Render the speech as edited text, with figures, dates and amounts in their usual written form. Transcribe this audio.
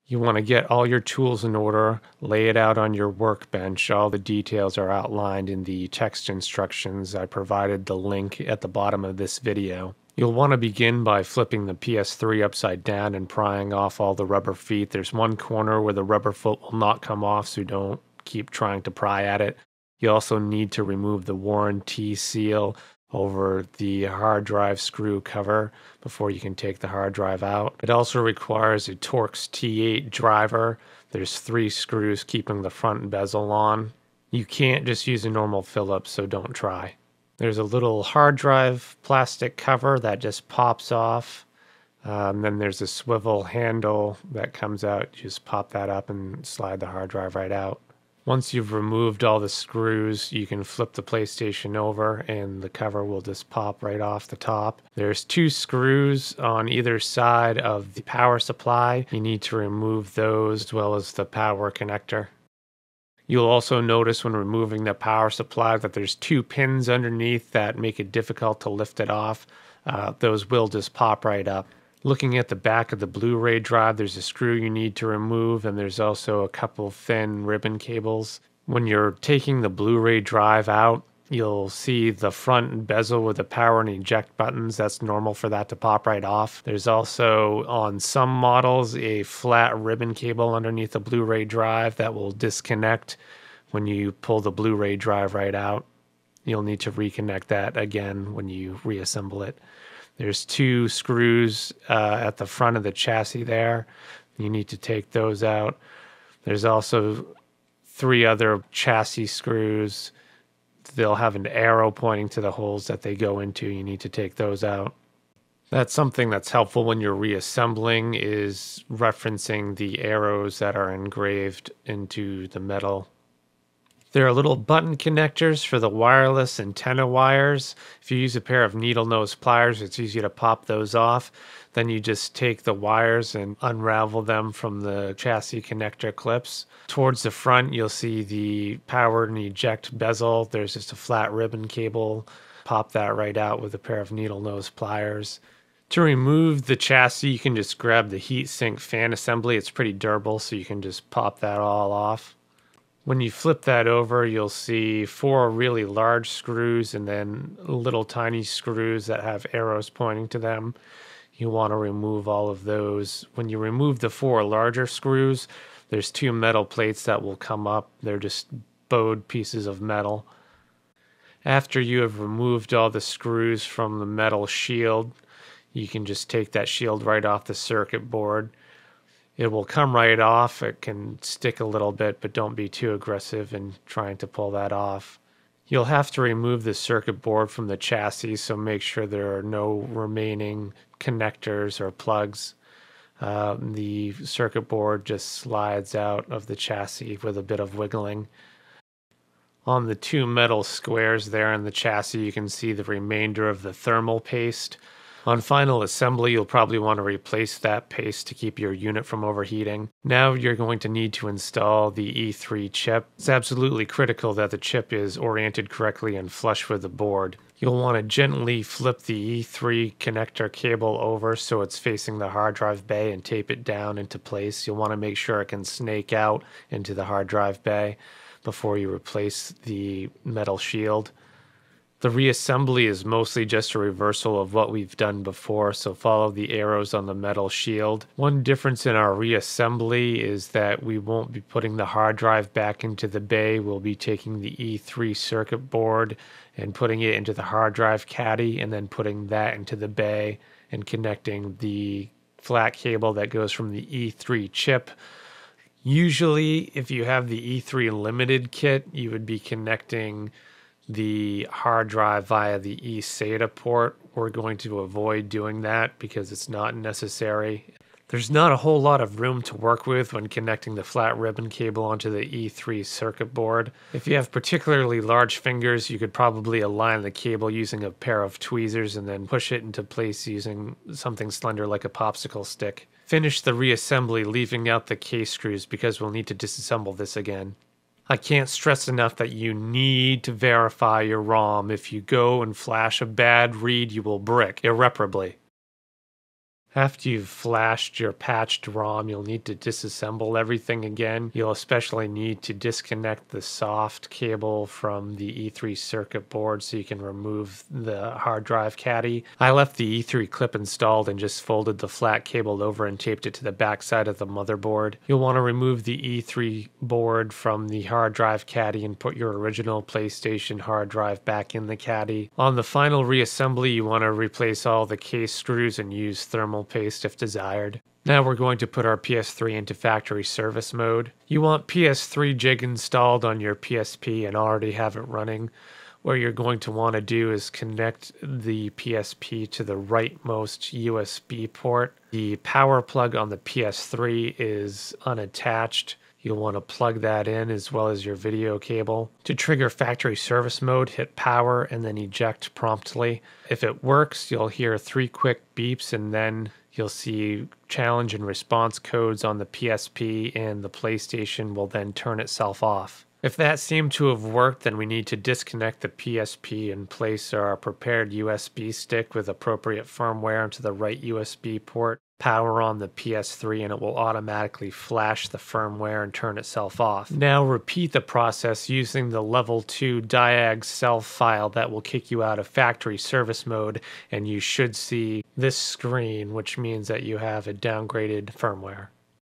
You want to get all your tools in order, lay it out on your workbench. All the details are outlined in the text instructions. I provided the link at the bottom of this video. You'll want to begin by flipping the PS3 upside down and prying off all the rubber feet. There's one corner where the rubber foot will not come off, so don't keep trying to pry at it. You also need to remove the warranty seal over the hard drive screw cover before you can take the hard drive out. It also requires a Torx T8 driver. There's 3 screws keeping the front bezel on. You can't just use a normal Phillips, so don't try. There's a little hard drive plastic cover that just pops off. Then there's a swivel handle that comes out. You just pop that up and slide the hard drive right out. Once you've removed all the screws, you can flip the PlayStation over and the cover will just pop right off the top. There's 2 screws on either side of the power supply. You need to remove those as well as the power connector. You'll also notice when removing the power supply that there's 2 pins underneath that make it difficult to lift it off. Those will just pop right up. Looking at the back of the Blu-ray drive, there's a screw you need to remove, and there's also a couple thin ribbon cables. When you're taking the Blu-ray drive out, you'll see the front bezel with the power and eject buttons. That's normal for that to pop right off. There's also, on some models, a flat ribbon cable underneath the Blu-ray drive that will disconnect when you pull the Blu-ray drive right out. You'll need to reconnect that again when you reassemble it. There's 2 screws at the front of the chassis there. You need to take those out. There's also 3 other chassis screws. They'll have an arrow pointing to the holes that they go into. You need to take those out. That's something that's helpful when you're reassembling, is referencing the arrows that are engraved into the metal. There are little button connectors for the wireless antenna wires. If you use a pair of needle nose pliers, it's easy to pop those off. Then you just take the wires and unravel them from the chassis connector clips. Towards the front, you'll see the power and eject bezel. There's just a flat ribbon cable. Pop that right out with a pair of needle nose pliers. To remove the chassis, you can just grab the heatsink fan assembly. It's pretty durable, so you can just pop that all off. When you flip that over, you'll see 4 really large screws and then little tiny screws that have arrows pointing to them. You want to remove all of those. When you remove the 4 larger screws, there's 2 metal plates that will come up. They're just bowed pieces of metal. After you have removed all the screws from the metal shield, you can just take that shield right off the circuit board. It will come right off. It can stick a little bit, but don't be too aggressive in trying to pull that off. You'll have to remove the circuit board from the chassis, so make sure there are no remaining connectors or plugs. The circuit board just slides out of the chassis with a bit of wiggling. On the 2 metal squares there in the chassis, you can see the remainder of the thermal paste. On final assembly, you'll probably want to replace that paste to keep your unit from overheating. Now you're going to need to install the E3 chip. It's absolutely critical that the chip is oriented correctly and flush with the board. You'll want to gently flip the E3 connector cable over so it's facing the hard drive bay and tape it down into place. You'll want to make sure it can snake out into the hard drive bay before you replace the metal shield. The reassembly is mostly just a reversal of what we've done before, so follow the arrows on the metal shield. One difference in our reassembly is that we won't be putting the hard drive back into the bay. We'll be taking the E3 circuit board and putting it into the hard drive caddy, and then putting that into the bay and connecting the flat cable that goes from the E3 chip. Usually, if you have the E3 limited kit, you would be connecting the hard drive via the eSATA port. We're going to avoid doing that because it's not necessary. There's not a whole lot of room to work with when connecting the flat ribbon cable onto the E3 circuit board. If you have particularly large fingers, you could probably align the cable using a pair of tweezers and then push it into place using something slender like a popsicle stick. Finish the reassembly leaving out the case screws because we'll need to disassemble this again. I can't stress enough that you need to verify your ROM. If you go and flash a bad read, you will brick irreparably. After you've flashed your patched ROM, you'll need to disassemble everything again. You'll especially need to disconnect the soft cable from the E3 circuit board so you can remove the hard drive caddy. I left the E3 clip installed and just folded the flat cable over and taped it to the back side of the motherboard. You'll want to remove the E3 board from the hard drive caddy and put your original PlayStation hard drive back in the caddy. On the final reassembly, you want to replace all the case screws and use thermal paste if desired. Now we're going to put our PS3 into factory service mode. You want PS3JIG installed on your PSP and already have it running. What you're going to want to do is connect the PSP to the rightmost USB port. The power plug on the PS3 is unattached. You'll want to plug that in as well as your video cable. To trigger factory service mode, hit power and then eject promptly. If it works, you'll hear 3 quick beeps and then you'll see challenge and response codes on the PSP and the PlayStation will then turn itself off. If that seemed to have worked, then we need to disconnect the PSP and place our prepared USB stick with appropriate firmware into the right USB port. Power on the PS3 and it will automatically flash the firmware and turn itself off. Now repeat the process using the level 2 diag self file that will kick you out of factory service mode, and you should see this screen, which means that you have a downgraded firmware.